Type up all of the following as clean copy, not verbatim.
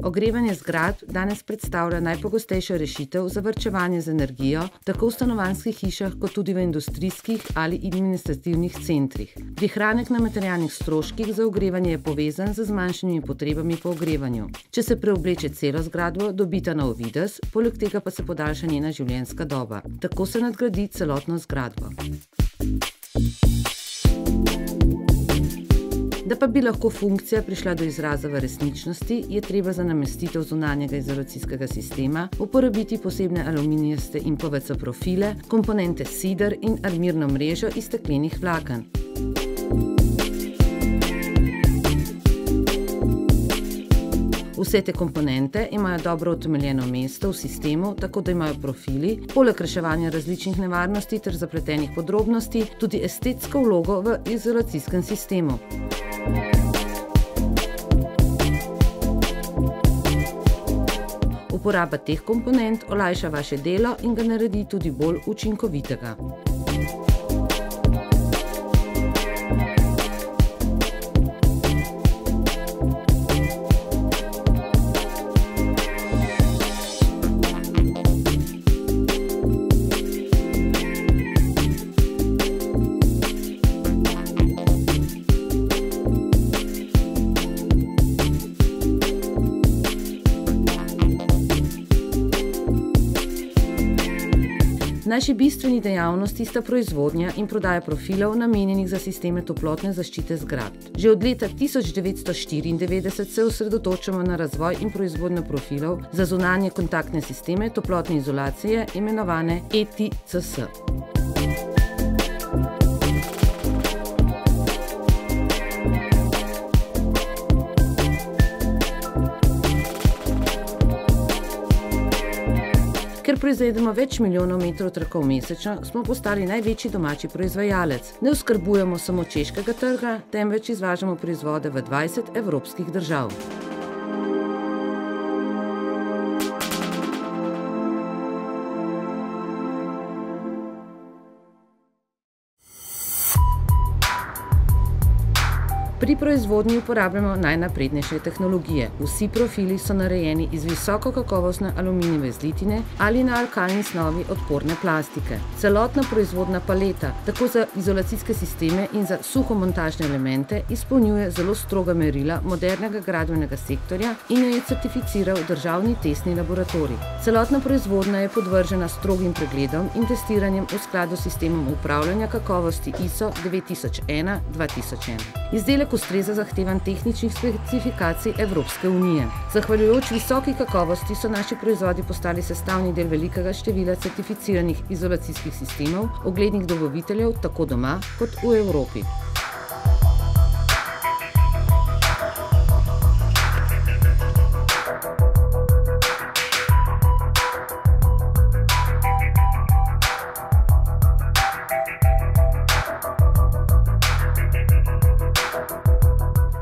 Ogrevanje zgradb danes predstavlja najpogostejšo rešitev za varčevanje z energijo, tako v stanovanjskih hišah, kot tudi v industrijskih ali administrativnih centrih. Prihranek na materialnih stroških za ogrevanje je povezan z zmanjšanimi potrebami po ogrevanju. Če se preobleče celo zgradbo, dobita nov videz, poleg tega pa se podaljša njena življenjska doba. Tako se nadgradi celotno zgradbo. Da pa bi lahko funkcija prišla do izraza v resničnosti, je treba za namestitev zunanjega izolacijskega sistema uporabiti posebne aluminijaste in PVC profile, komponente sider in armirno mrežo iz steklenih vlaken. Vse te komponente imajo dobro utemeljeno mesto v sistemu, tako da imajo profili, poleg reševanja različnih nevarnosti ter zapletenih podrobnosti, tudi estetsko vlogo v izolacijskem sistemu. Uporaba teh komponent olajša vaše delo in ga naredi tudi bolj učinkovitega. Naši bistveni dejavnosti sta proizvodnja in prodaja profilov, namenjenih za sisteme toplotne zaščite zgradb. Že od leta 1994 se osredotočamo na razvoj in proizvodnjo profilov za zunanje kontaktne sisteme toplotne izolacije, imenovane ETCS. Ker proizvedemo več milijonov metrov trakov mesečno, smo postali največji domači proizvajalec. Ne oskrbujemo samo češkega trga, temveč izvažamo proizvode v 20 evropskih držav. Pri proizvodnji uporabljamo najnaprednejše tehnologije. Vsi profili so narejeni iz visokokakovostne aluminijeve zlitine ali na alkalni snovi odporne plastike. Celotna proizvodna paleta, tako za izolacijske sisteme in za suhomontažne elemente, izpolnjuje zelo stroga merila modernega gradbenega sektorja in jo je certificiral državni testni laboratorij. Celotna proizvodnja je podvržena strogim pregledom in testiranjem v skladu s sistemom upravljanja kakovosti ISO 9001-2001. Izdelek ustreza zahtevam tehničnih specifikacij Evropske unije. Zahvaljujoč visoki kakovosti so naši proizvodi postali sestavni del velikega števila certificiranih izolacijskih sistemov, uglednih dobaviteljev tako doma kot v Evropi.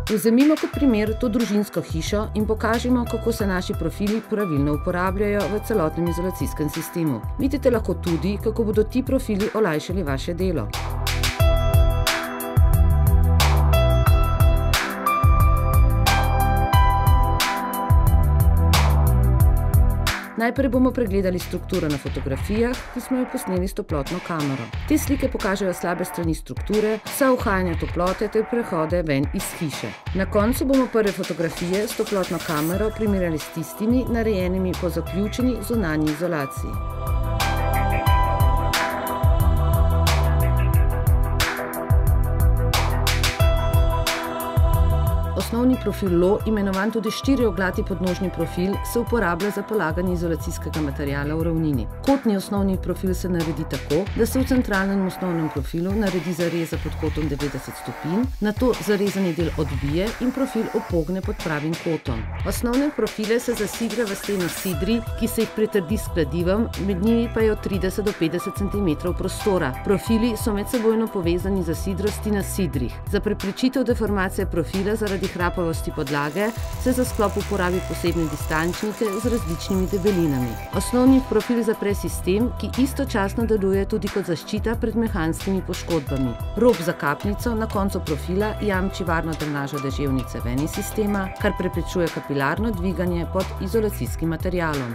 Vzemimo kot primer to družinsko hišo in pokažemo, kako se naši profili pravilno uporabljajo v celotnem izolacijskem sistemu. Vidite lahko tudi, kako bodo ti profili olajšali vaše delo. Najprej bomo pregledali strukturo na fotografijah, ki smo jo posneli s toplotno kamero. Te slike pokažejo slabe strani strukture, vsa uhajanja toplote ter prehode ven iz hiše. Na koncu bomo prve fotografije s toplotno kamero primerjali s tistimi, narejenimi po zaključeni zunanji izolaciji. Osnovni profil LO, imenovan tudi štirioglati podnožni profil, se uporablja za polaganje izolacijskega materiala v ravnini. Kotni osnovni profil se naredi tako, da se v centralnem osnovnem profilu naredi zareza pod kotom 90 stopinj, nato zarezani del odbije in profil opogne pod pravim kotom. Osnovne profile se zasidra v steno sidri, ki se jih pritrdi s kladivom, med njimi pa je od 30 do 50 cm prostora. Profili so medsebojno povezani za sidrosti na sidrih. Za preprečitev deformacije profila zaradi hrapavosti podlage se za sklop uporabi posebne distančnike z različnimi debelinami. Osnovni profil zapre sistem, ki istočasno deluje tudi kot zaščita pred mehanskimi poškodbami. Rob za kapnico na koncu profila jamči varno drenažo deževnice ven iz sistema, kar preprečuje kapilarno dviganje pod izolacijskim materialom.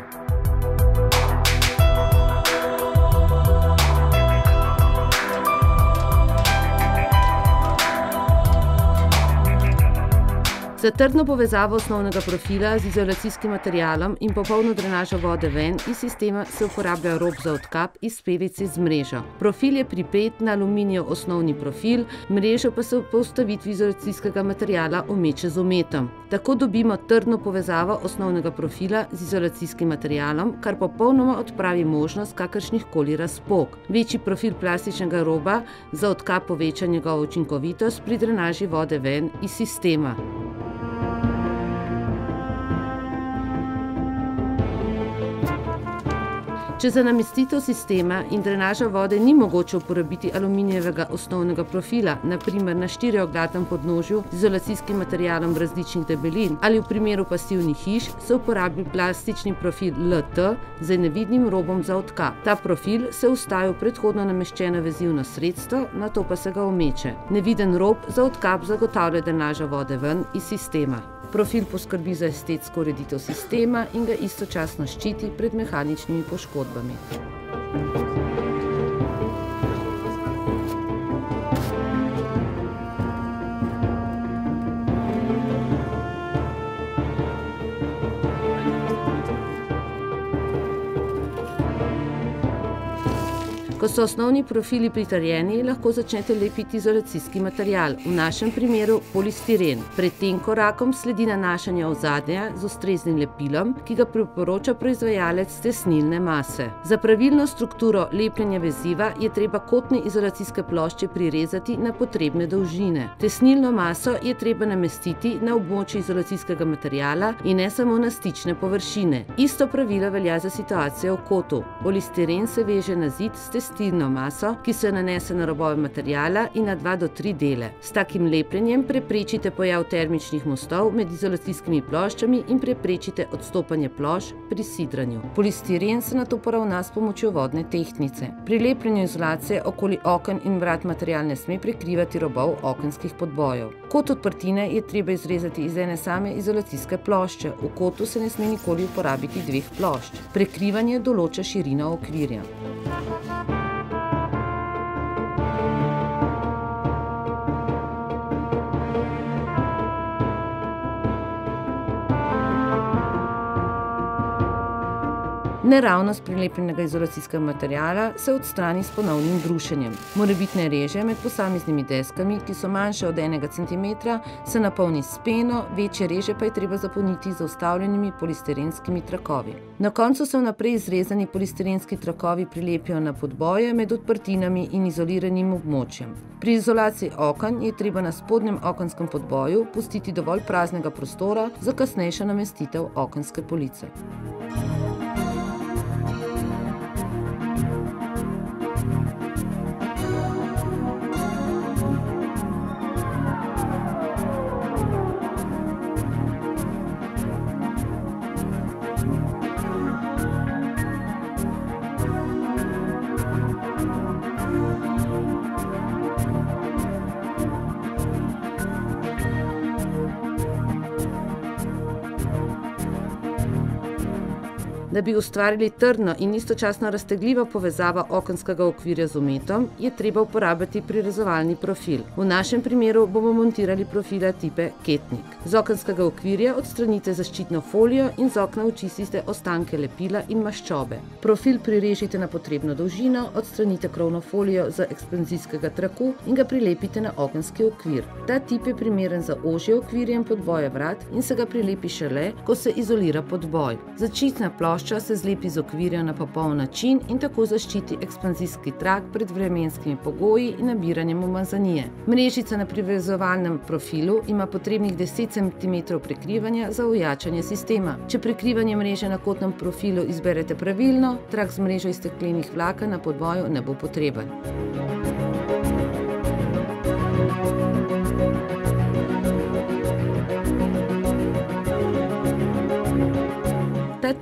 Za trdno povezavo osnovnega profila z izolacijskim materialom in popolno drenažo vode ven iz sistema se uporablja rob za odkap iz PVC z mrežo. Profil je pripet na aluminijev osnovni profil, mrežo pa se po vstavitvi izolacijskega materiala omeče z ometom. Tako dobimo trdno povezavo osnovnega profila z izolacijskim materialom, kar popolnoma odpravi možnost kakršnih koli razpok. Večji profil plastičnega roba za odkap poveča njegovo učinkovitost pri drenaži vode ven iz sistema. Če za namestitev sistema in drenaža vode ni mogoče uporabiti aluminijevega osnovnega profila, na primer na štirioglatem podnožju z izolacijskim materialom različnih debelin ali v primeru pasivnih hiš, se uporabi plastični profil LT z nevidnim robom za odkap. Ta profil se vstavi v predhodno nameščeno vezivno sredstvo, nato pa se ga omeče. Neviden rob za odkap zagotavlja drenažo vode ven iz sistema. Profil poskrbi za estetsko ureditev sistema in ga istočasno ščiti pred mehaničnimi poškodbami. Ko so osnovni profili pritrjeni, lahko začnete lepiti izolacijski material, v našem primeru polistiren. Pred tem korakom sledi nanašanje ozadja z ustreznim lepilom, ki ga priporoča proizvajalec tesnilne mase. Za pravilno strukturo lepljenja veziva je treba kotne izolacijske plošče prirezati na potrebne dolžine. Tesnilno maso je treba namestiti na območje izolacijskega materiala in ne samo na stične površine. Isto pravilo velja za situacijo v kotu. Polistiren se veže na zid s tesnilno maso, ki se nanese na robove materiala in na 2 do 3 dele. S takim lepljenjem preprečite pojav termičnih mostov med izolacijskimi ploščami in preprečite odstopanje plošč pri sidranju. Polistiren se nato poravna s pomočjo vodne tehtnice. Pri lepljenju izolacije okoli oken in vrat material ne sme prekrivati robov okenskih podbojev. Kot odprtine je treba izrezati iz ene same izolacijske plošče. V kotu se ne sme nikoli uporabiti 2 plošč. Prekrivanje določa širino okvirja. Neravnost prilepljenega izolacijskega materiala se odstrani s ponovnim brušenjem. Morebitne reže med posameznimi deskami, ki so manjše od 1 cm, se napolni s peno, večje reže pa je treba zapolniti z vstavljenimi polistirenskimi trakovi. Na koncu se vnaprej izrezani polistirenski trakovi prilepijo na podboje med odprtinami in izoliranim območjem. Pri izolaciji oken je treba na spodnjem okenskem podboju pustiti dovolj praznega prostora za kasnejšo namestitev okenske police. Da bi ustvarili trdno in istočasno raztegljivo povezavo okenskega okvirja z ometom, je treba uporabiti prirezovalni profil. V našem primeru bomo montirali profila tipe ketnik. Z okenskega okvirja odstranite zaščitno folijo in z okna očistite ostanke lepila in maščobe. Profil prirežite na potrebno dolžino, odstranite krovno folijo z ekspanzijskega traku in ga prilepite na okenski okvir. Ta tip je primeren za ožje okvirje in podboje vrat in se ga prilepi šele, ko se izolira podboj. Zaščitna plošča se zlepi z okvirja na popoln način in tako zaščiti ekspanzijski trak pred vremenskimi pogoji in nabiranjem umazanije. Mrežica na privezovalnem profilu ima potrebnih 10 cm prekrivanja za ojačanje sistema. Če prekrivanje mreže na kotnem profilu izberete pravilno, trak z mrežo iz steklenih vlaken na podboju ne bo potreben.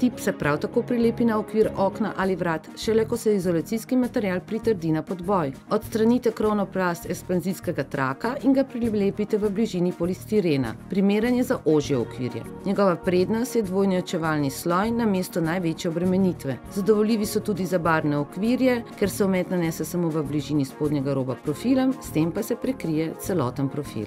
tip se prav tako prilepi na okvir okna ali vrat, šele ko se izolacijski material pritrdi na podboj. Odstranite krovno plast ekspanzijskega traka in ga prilepite v bližini polistirena. Primeren je za ožje okvirje. Njegova prednost je dvojni očevalni sloj namesto največje obremenitve. Zadovoljivi so tudi za barvne okvirje, ker se omet nanese samo v bližini spodnjega roba profila, s tem pa se prekrije celoten profil.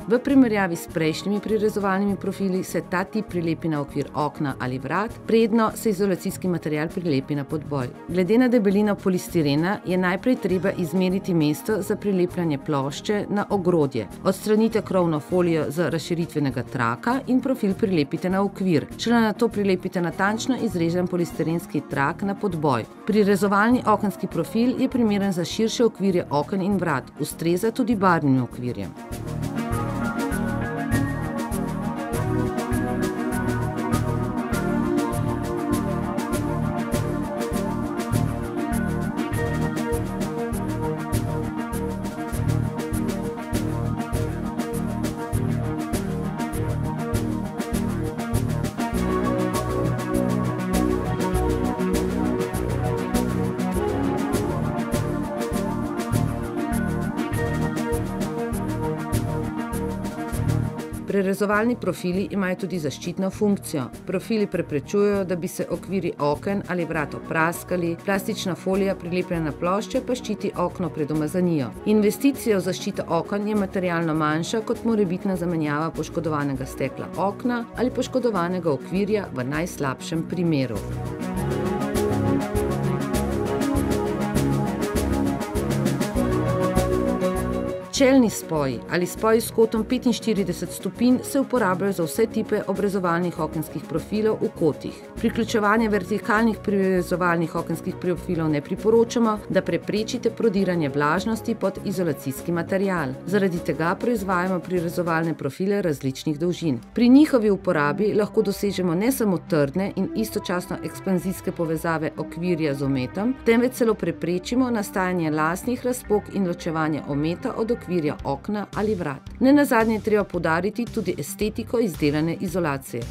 V primerjavi s prejšnjimi prirezovalnimi profili se ta tip prilepi na okvir okna ali vrat, predno se izolacijski material prilepi na podboj. Glede na debelino polistirena je najprej treba izmeriti mesto za prilepljanje plošče na ogrodje. Odstranite krovno folijo z razširitvenega traka in profil prilepite na okvir. Šele nato prilepite natančno izrezan polistirenski trak na podboj. Prirezovalni okenski profil je primeren za širše okvirje oken in vrat, ustreza tudi barvnim okvirjem. Prerezovalni profili imajo tudi zaščitno funkcijo. Profili preprečujejo, da bi se okviri oken ali vrat opraskali, plastična folija prilepljena na plošče pa ščiti okno pred umazanijo. Investicija v zaščito oken je materialno manjša kot morebitna zamenjava poškodovanega stekla okna ali poškodovanega okvirja v najslabšem primeru. Čelni spoji ali spoji s kotom 45 stopinj se uporabljajo za vse tipe obrezovalnih okenskih profilov v kotih. Priključevanje vertikalnih prirezovalnih okenskih profilov ne priporočamo, da preprečite prodiranje vlažnosti pod izolacijski material. Zaradi tega proizvajamo prirezovalne profile različnih dolžin. Pri njihovi uporabi lahko dosežemo ne samo trdne in istočasno ekspanzijske povezave okvirja z ometom, temveč celo preprečimo nastajanje lasnih razpok in ločevanje ometa od okvirja okna ali vrat. Nenazadnje je treba poudariti tudi estetiko izdelane izolacije.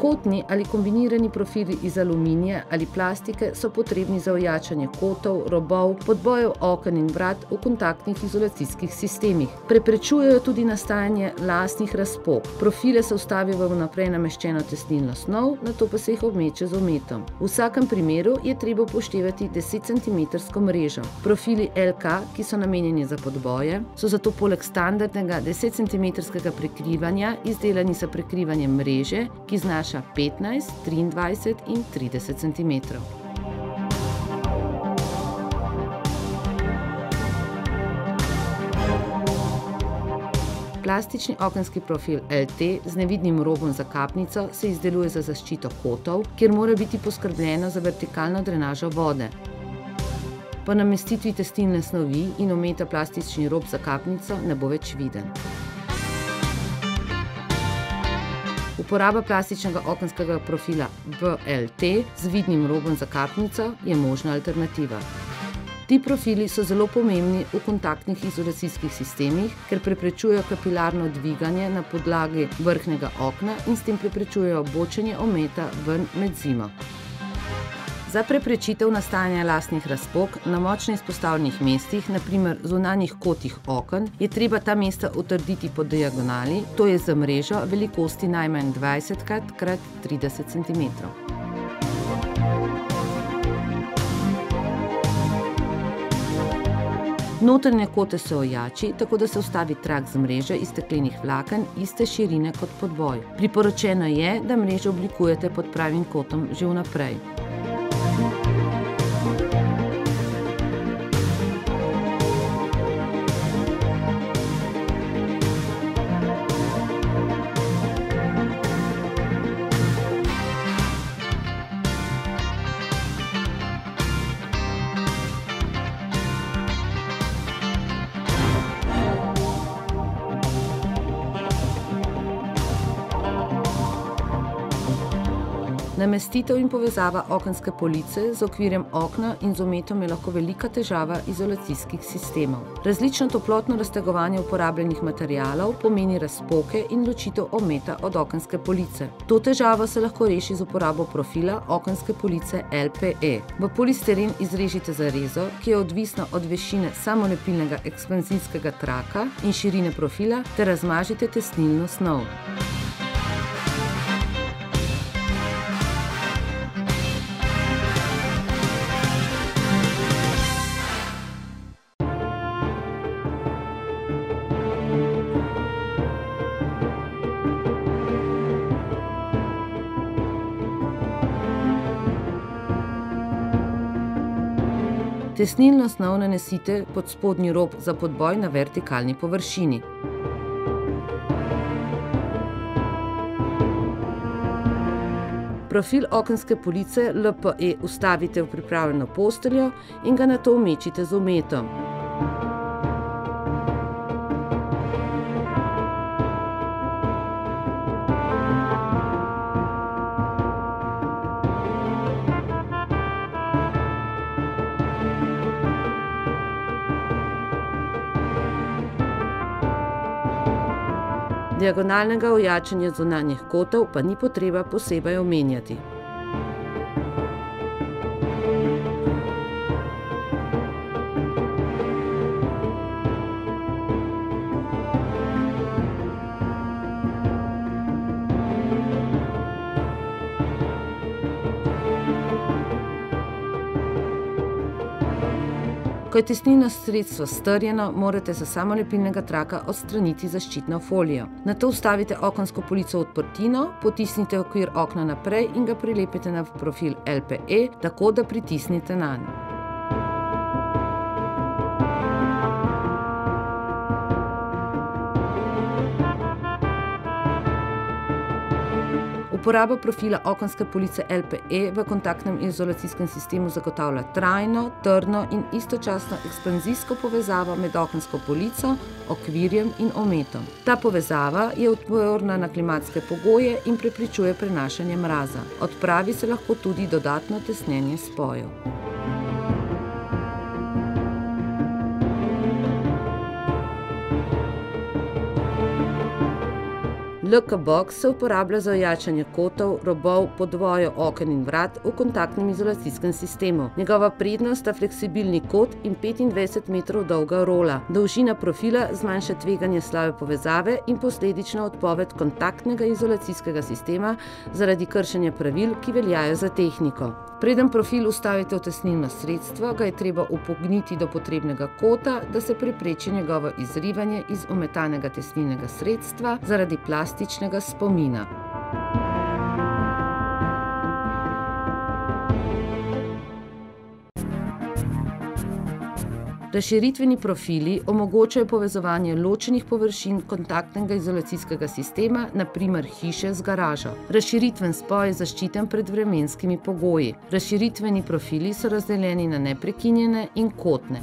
Kotni ali kombinirani profili iz aluminija ali plastike so potrebni za ojačanje kotov, robov, podbojev oken in vrat v kontaktnih izolacijskih sistemih. Preprečujejo tudi nastajanje lasnih razpok. Profile se vstavijo v vnaprej nameščeno tesnilno snov, nato pa se jih obmeče z ometom. V vsakem primeru je treba upoštevati 10 cm mrežo. Profili LK, ki so namenjeni za podboje, so zato poleg standardnega 10 cm prekrivanja izdelani s prekrivanjem mreže, ki znaša 15, 23 in 30 cm. Plastični okenski profil LT z nevidnim robom za kapnico se izdeluje za zaščito kotov, kjer mora biti poskrbljeno za vertikalno drenažo vode. Po namestitvi tesnilne snovi in ometa plastični rob za kapnico ne bo več viden. Uporaba plastičnega okenskega profila BLT z vidnim robom za kapnico je možna alternativa. Ti profili so zelo pomembni v kontaktnih izolacijskih sistemih, ker preprečujejo kapilarno dviganje na podlagi vrhnjega okna in s tem preprečujejo bočenje ometa ven med zimo. Za preprečitev nastajanja lasnih razpok na močno izpostavljenih mestih, na primer zunanjih kotih oken, je treba ta mesta utrditi po diagonali, to je z mrežo velikosti najmanj 20 x 30 cm. Notranje kote se ojači, tako da se vstavi trak z mreže iz steklenih vlaken iste širine kot podboj. Priporočeno je, da mrežo oblikujete pod pravim kotom že vnaprej. Namestitev in povezava okenske police z okvirjem okna in z ometom je lahko velika težava izolacijskih sistemov. Različno toplotno raztegovanje uporabljenih materialov pomeni razpoke in ločitev ometa od okenske police. To težavo se lahko reši z uporabo profila okenske police LPE. V polistiren izrežite zarezo, ki je odvisna od višine samolepilnega ekspanzijskega traka in širine profila, ter razmažite tesnilno snov. Tesnilno snov nanesite pod spodnji rob za podboj na vertikalni površini. Profil okenske police LPE ustavite v pripravljeno posteljo in ga nato umečite z ometom. Diagonalnega ojačanja zunanjih kotov pa ni potreba posebej omenjati. Ko je tesnilno sredstvo strjeno, morate za samolepilnega traka odstraniti zaščitno folijo. Nato vstavite okensko polico v odprtino, potisnite okvir okna naprej in ga prilepite na profil LPE, tako da pritisnite nanj. Uporaba profila okenske police LPE v kontaktnem izolacijskem sistemu zagotavlja trajno, trdno in istočasno ekspanzijsko povezavo med okensko polico, okvirjem in ometom. Ta povezava je odporna na klimatske pogoje in preprečuje prenašanje mraza. Odpravi se lahko tudi dodatno tesnjenje spojev. LK-box se uporablja za ojačanje kotov, robov, podvojev oken in vrat v kontaktnem izolacijskem sistemu. Njegova prednost sta fleksibilni kot in 25 metrov dolga rola. Dolžina profila zmanjša tveganje slabe povezave in posledično odpoved kontaktnega izolacijskega sistema zaradi kršenja pravil, ki veljajo za tehniko. Preden profil vstavite v tesnilno sredstvo, ga je treba upogniti do potrebnega kota, da se prepreči njegovo izrivanje iz ometanega tesnilnega sredstva zaradi plastičnega spomina. Razširitveni profili omogočajo povezovanje ločenih površin kontaktnega izolacijskega sistema, na primer hiše z garažo. Razširitven spoj je zaščiten pred vremenskimi pogoji. Razširitveni profili so razdeljeni na neprekinjene in kotne.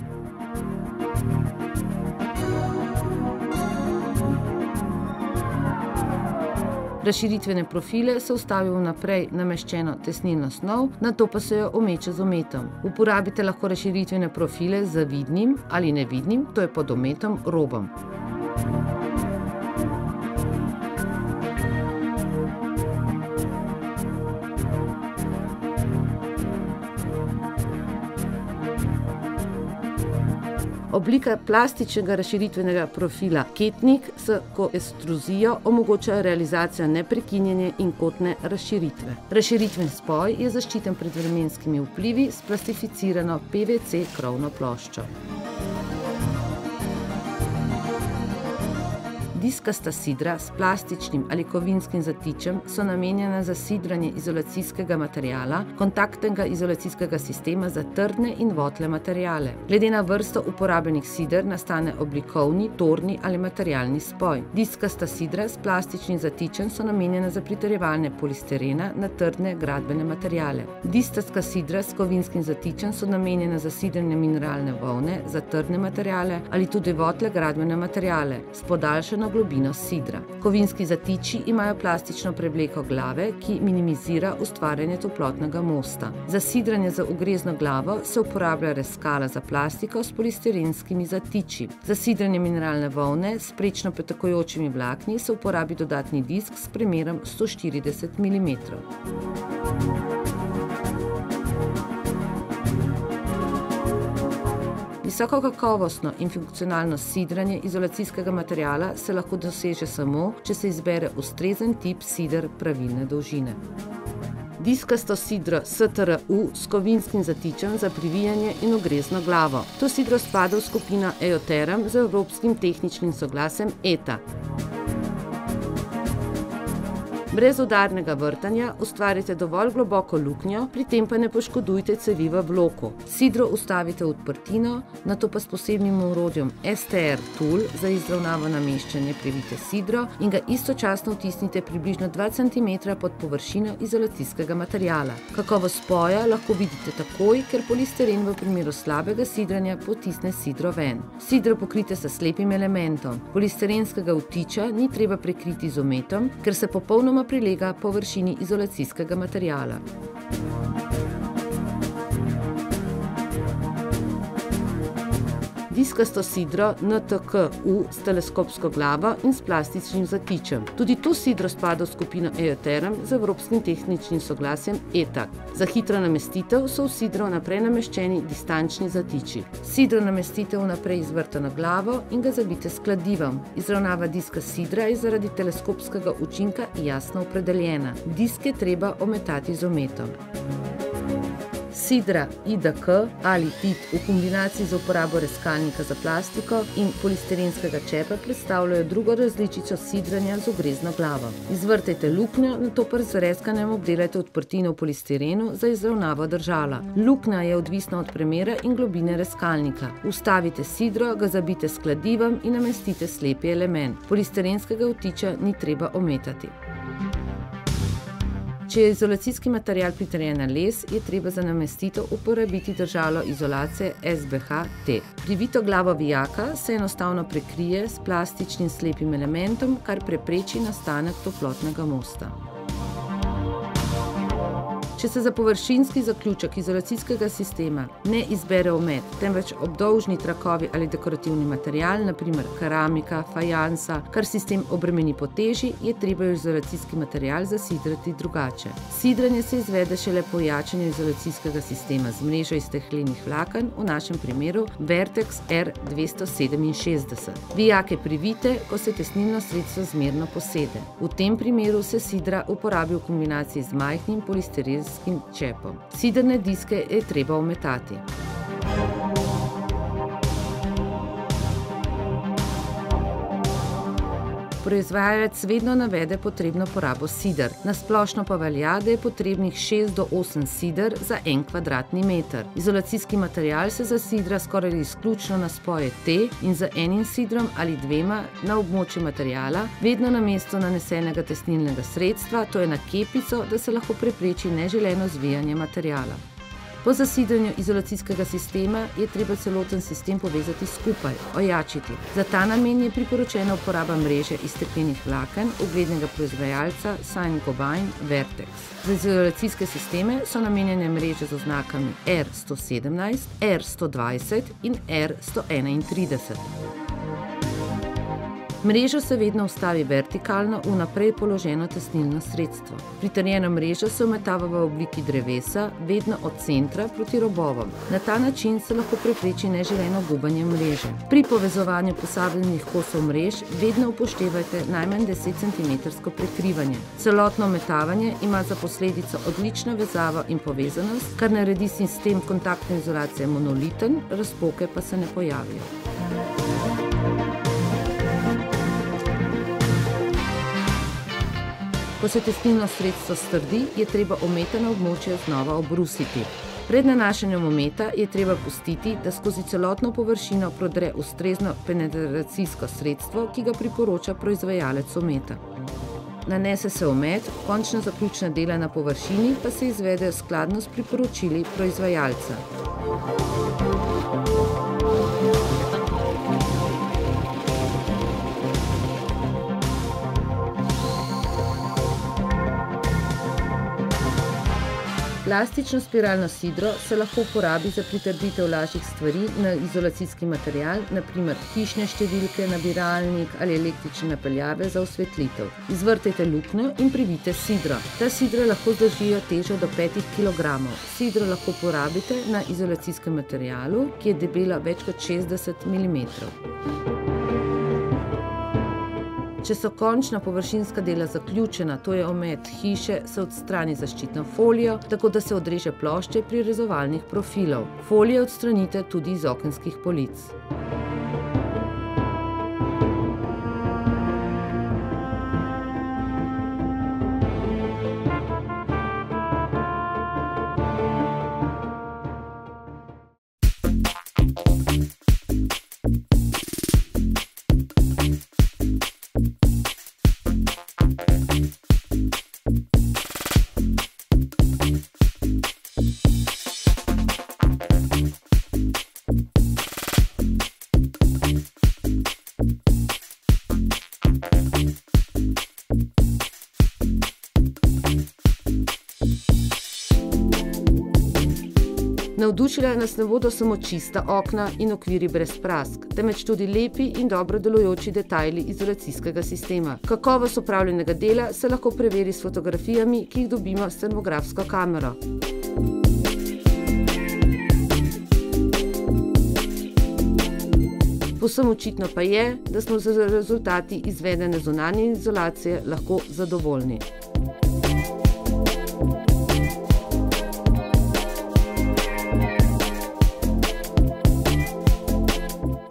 Razširitvene profile se vstavi v naprej nameščeno tesnilno snov, nato pa se jo omeče z ometom. Uporabite lahko razširitvene profile z vidnim ali nevidnim, to je pod ometom, robom. Oblika plastičnega razširitvenega profila ketnik s koestruzijo omogoča realizacijo neprekinjene in kotne razširitve. Razširitven spoj je zaščiten pred vremenskimi vplivi s plastificirano PVC krovno ploščo. Diskasta sidra s plastičnim ali kovinskim zatičem so namenjena za sidranje izolacijskega materiala, kontaktnega izolacijskega sistema za trdne in votle materiale. Glede na vrsto uporabljenih sider nastane oblikovni, torni ali materialni spoj. Diskasta sidra s plastičnim zatičem so namenjena za pritrjevanje polistirena na trdne gradbene materiale. Diskasta sidra s kovinskim zatičem so namenjena za sidranje mineralne volne za trdne materiale ali tudi votle gradbene materiale s podaljšano globino sidra. Kovinski zatiči imajo plastično prevleko glave, ki minimizira ustvarjanje toplotnega mosta. Za sidranje z ugrezno glavo se uporablja razkala za plastiko s polistirenskimi zatiči. Za sidranje mineralne volne s prečno pretakujočimi vlakni se uporabi dodatni disk s premerom 140 mm. Visoko kakovostno in funkcionalno sidranje izolacijskega materiala se lahko doseže samo, če se izbere ustrezen tip sider pravilne dolžine. Diskasto sidro STRU s kovinskim zatičem za privijanje in ugrezno glavo. To sidro spada v skupino Eoteram z evropskim tehničnim soglasjem ETA. Brez udarnega vrtanja ustvarite dovolj globoko luknjo, pri tem pa ne poškodujte cevi v bloku. Sidro ustavite v odprtino, nato pa s posebnim orodjem STR Tool za izravnavo nameščanja privijte sidro in ga istočasno vtisnite približno 2 cm pod površino izolacijskega materiala. Kakovost spoja lahko vidite takoj, ker polistiren v primeru slabega sidranja potisne sidro ven. Sidro pokrite s slepim elementom. Polistirenskega vtiča ni treba prekriti z ometom, ker se popolnoma prilega površini izolacijskega materiala. Diskasto sidro NTKU s teleskopsko glavo in s plastičnim zatičem. Tudi to sidro spada v skupino Eoteram z evropskim tehničnim soglasjem ETA. Za hitro namestitev so v sidro naprej nameščeni distančni zatiči. Sidro namestite vnaprej izvrtano glavo in ga zavijte s kladivom. Izravnava diska sidra je zaradi teleskopskega učinka jasno opredeljena. Disk je treba ometati z ometom. Sidra IDK ali TIT v kombinaciji z uporabo rezkalnika za plastiko in polistirenskega čepa predstavljajo drugo različico sidranja z ugrezno glavo. Izvrtajte luknjo, nato pa z rezkanjem obdelajte odprtino v polistirenu za izravnavo držala. Luknja je odvisna od premera in globine rezkalnika. Vstavite sidro, ga zabijte s kladivom in namestite slepi element. Polistirenskega vtiča ni treba ometati. Če je izolacijski material pritrjen na les, je treba za namestitev uporabiti držalo izolacije SBH-T. Privito glavo vijaka se enostavno prekrije s plastičnim slepim elementom, kar prepreči nastanek toplotnega mosta. Če se za površinski zaključek izolacijskega sistema ne izbere omet, temveč obdolžni trakovi ali dekorativni material, na primer keramika, fajansa, kar sistem obremeni po teži, je treba izolacijski material zasidrati drugače. Sidranje se izvede šele po jačanju izolacijskega sistema z mrežo iz steklenih vlaken, v našem primeru Vertex R267. Vijake privijte, ko se tesnilno sredstvo zmerno posede. V tem primeru se sidra uporabi v kombinaciji z majhnim polistirenskim čepom. Sidrne diske je treba ometati. Proizvajalec vedno navede potrebno porabo sider. Na splošno pa velja, da je potrebnih 6 do 8 sider za 1 kvadratni meter. Izolacijski material se zasidra skoraj izključno na spoje T in z enim sidrom ali dvema na območju materiala, vedno namesto nanesenega tesnilnega sredstva, to je na kepico, da se lahko prepreči neželeno zvijanje materiala. Po zasidranju izolacijskega sistema je treba celoten sistem povezati skupaj, ojačiti. Za ta namen je priporočena uporaba mreže iz steklenih vlaken uglednega proizvajalca Saint-Gobain Vertex. Za izolacijske sisteme so namenjene mreže z oznakami R117, R120 in R131. Mrežo se vedno vstavi vertikalno v naprej položeno tesnilno sredstvo. Pritrjeno mrežo se ometava v obliki drevesa, vedno od centra proti robovom. Na ta način se lahko prepreči neželeno gubanje mreže. Pri povezovanju posameznih kosov mrež vedno upoštevajte najmanj 10 cm prekrivanje. Celotno ometavanje ima za posledico odlično vezavo in povezanost, kar naredi sistem kontaktne izolacije monoliten, razpoke pa se ne pojavijo. Ko se tesnilno sredstvo strdi, je treba ometano območje znova obrusiti. Pred nanašanjem ometa je treba pustiti, da skozi celotno površino prodre ustrezno penetracijsko sredstvo, ki ga priporoča proizvajalec ometa. Nanese se omet, končna zaključna dela na površini pa se izvedejo skladno s priporočili proizvajalca. Plastično spiralno sidro se lahko uporabi za pritrditev lažjih stvari na izolacijski material, na primer hišne številke, nabiralnik ali električne napeljave za osvetlitev. Izvrtajte luknjo in privijte sidro. Ta sidra lahko zdržijo težo do 5 kg. Sidro lahko uporabite na izolacijskem materialu, ki je debela več kot 60 mm. Če so končna površinska dela zaključena, to je omet hiše, se odstrani zaščitno folijo, tako da se odreže plošče prirezovalnih profilov. Folije odstranite tudi iz okenskih polic. Navdušila nas ne bodo samo čista okna in okviri brez prask, temveč tudi lepi in dobro delujoči detajli izolacijskega sistema. Kakovost opravljenega dela se lahko preveri s fotografijami, ki jih dobimo s termografsko kamero. Povsem očitno pa je, da smo z rezultati izvedene zunanje izolacije lahko zadovoljni.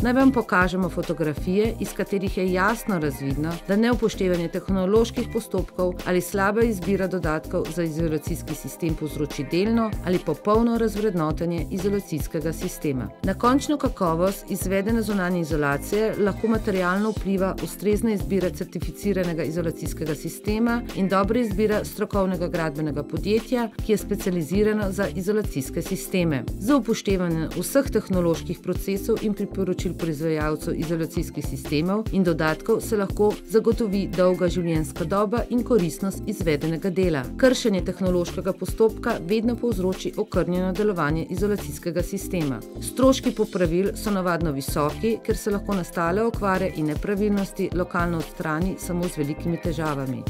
Naj vam pokažemo fotografije, iz katerih je jasno razvidno, da neupoštevanje tehnoloških postopkov ali slaba izbira dodatkov za izolacijski sistem povzroči delno ali popolno razvrednotenje izolacijskega sistema. Na končno kakovost izvedene zunanje izolacije lahko materialno vpliva ustrezna izbira certificiranega izolacijskega sistema in dobra izbira strokovnega gradbenega podjetja, ki je specializirano za izolacijske sisteme. Za upoštevanje vseh tehnoloških procesov in priporočil proizvajalcev izolacijskih sistemov in dodatkov se lahko zagotovi dolga življenjska doba in koristnost izvedenega dela. Kršenje tehnološkega postopka vedno povzroči okrnjeno delovanje izolacijskega sistema. Stroški popravil so navadno visoki, ker se lahko nastale okvare in nepravilnosti lokalno odstrani samo z velikimi težavami.